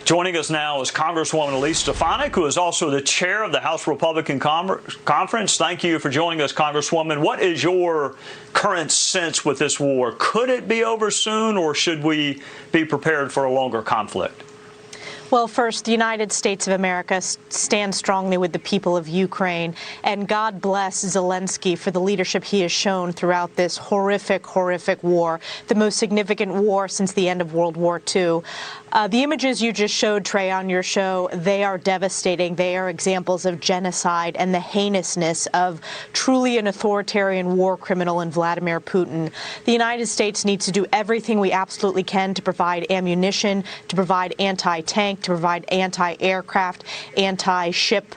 Joining us now is Congresswoman Elise Stefanik, who is also the chair of the House Republican Conference. Thank you for joining us, Congresswoman. What is your current sense with this war? Could it be over soon, or should we be prepared for a longer conflict? Well, first, the United States of America stands strongly with the people of Ukraine, and God bless Zelensky for the leadership he has shown throughout this horrific, horrific war, the most significant war since the end of World War II. The images you just showed, Trey, on your show, they are devastating. They are examples of genocide and the heinousness of truly an authoritarian war criminal in Vladimir Putin. The United States needs to do everything we absolutely can to provide ammunition, to provide anti-tank, to provide anti-aircraft, anti-ship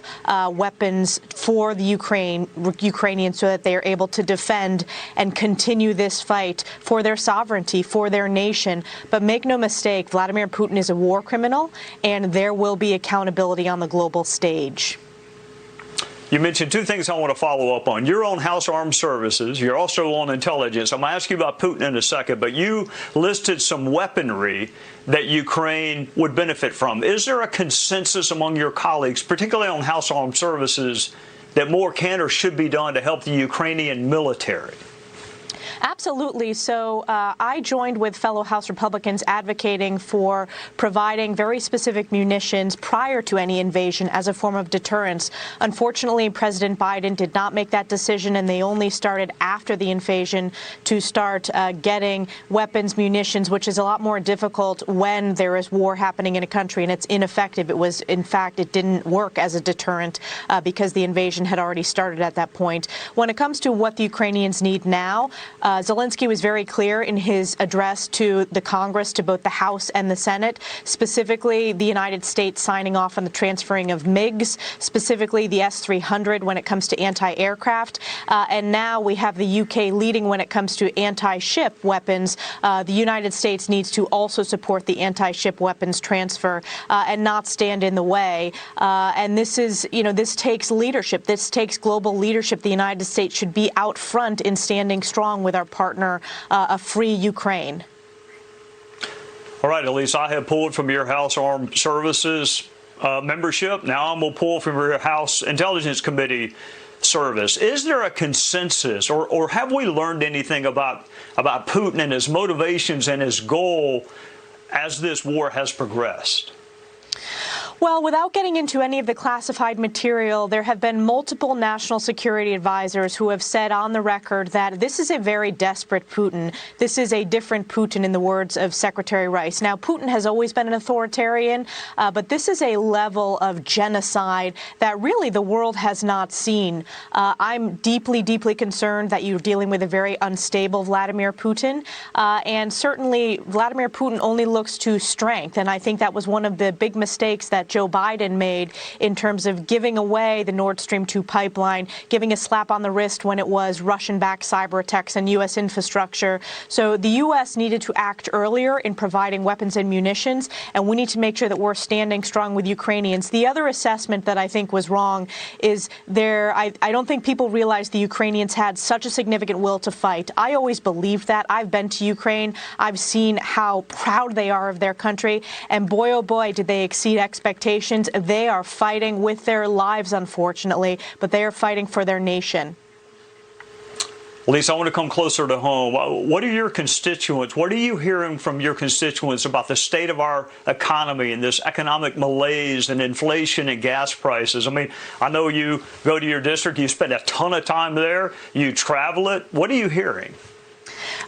weapons for the Ukrainians so that they are able to defend and continue this fight for their sovereignty, for their nation. But make no mistake, Vladimir Putin is a war criminal, and there will be accountability on the global stage. You mentioned two things I want to follow up on. You're on House Armed Services. You're also on intelligence. I'm going to ask you about Putin in a second, but you listed some weaponry that Ukraine would benefit from. Is there a consensus among your colleagues, particularly on House Armed Services, that more can or should be done to help the Ukrainian military? Absolutely. So I joined with fellow House Republicans advocating for providing very specific munitions prior to any invasion as a form of deterrence. Unfortunately, President Biden did not make that decision, and they only started after the invasion to start getting weapons, munitions, which is a lot more difficult when there is war happening in a country and it's ineffective. It was, in fact, it didn't work as a deterrent because the invasion had already started at that point. When it comes to what the Ukrainians need now, Zelensky was very clear in his address to the Congress, to both the House and the Senate, specifically the United States signing off on the transferring of MiGs, specifically the S-300 when it comes to anti-aircraft. And now we have the UK leading when it comes to anti-ship weapons. The United States needs to also support the anti-ship weapons transfer and not stand in the way. And this is, this takes leadership. This takes global leadership. The United States should be out front in standing strong with our partner, a free Ukraine. All right, Elise, I have pulled from your House Armed Services membership. Now I'm going to pull from your House Intelligence Committee service. Is there a consensus, or have we learned anything about Putin and his motivations and his goal as this war has progressed? Well, without getting into any of the classified material, there have been multiple national security advisors who have said on the record that this is a very desperate Putin. This is a different Putin, in the words of Secretary Rice. Now, Putin has always been an authoritarian, but this is a level of genocide that really the world has not seen. I'm deeply, deeply concerned that you're dealing with a very unstable Vladimir Putin. And certainly, Vladimir Putin only looks to strength. And I think that was one of the big mistakes that Joe Biden made in terms of giving away the Nord Stream 2 pipeline, giving a slap on the wrist when it was Russian-backed cyber attacks on U.S. infrastructure. So the U.S. needed to act earlier in providing weapons and munitions, and we need to make sure that we're standing strong with Ukrainians. The other assessment that I think was wrong is I don't think people realize the Ukrainians had such a significant will to fight. I always believed that. I've been to Ukraine. I've seen how proud they are of their country, and boy, oh boy, did they exceed expectations. They are fighting with their lives, unfortunately, but they are fighting for their nation. Lisa, I want to come closer to home. What are your constituents? What are you hearing from your constituents about the state of our economy and this economic malaise and inflation and gas prices? I mean, I know you go to your district, you spend a ton of time there, you travel it. What are you hearing?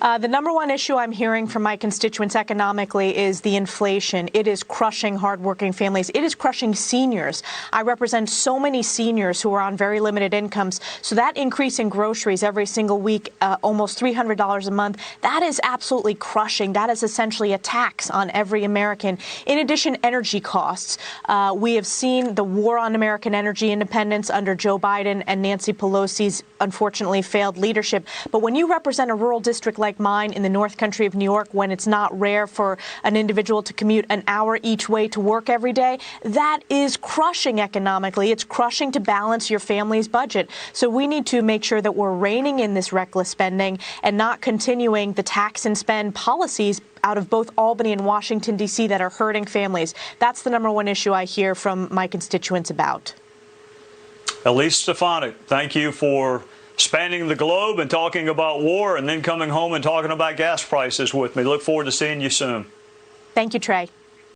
The number one issue I'm hearing from my constituents economically is the inflation. It is crushing hardworking families. It is crushing seniors. I represent so many seniors who are on very limited incomes. So that increase in groceries every single week, almost $300 a month, that is absolutely crushing. That is essentially a tax on every American. In addition, energy costs. We have seen the war on American energy independence under Joe Biden and Nancy Pelosi's unfortunately failed leadership. But when you represent a rural district like mine in the North Country of New York, when it's not rare for an individual to commute an hour each way to work every day, that is crushing economically. It's crushing to balance your family's budget. So we need to make sure that we're reining in this reckless spending and not continuing the tax and spend policies out of both Albany and Washington, D.C. that are hurting families. That's the #1 issue I hear from my constituents about. Elise Stefanik, thank you for spanning the globe and talking about war and then coming home and talking about gas prices with me. Look forward to seeing you soon. Thank you, Trey.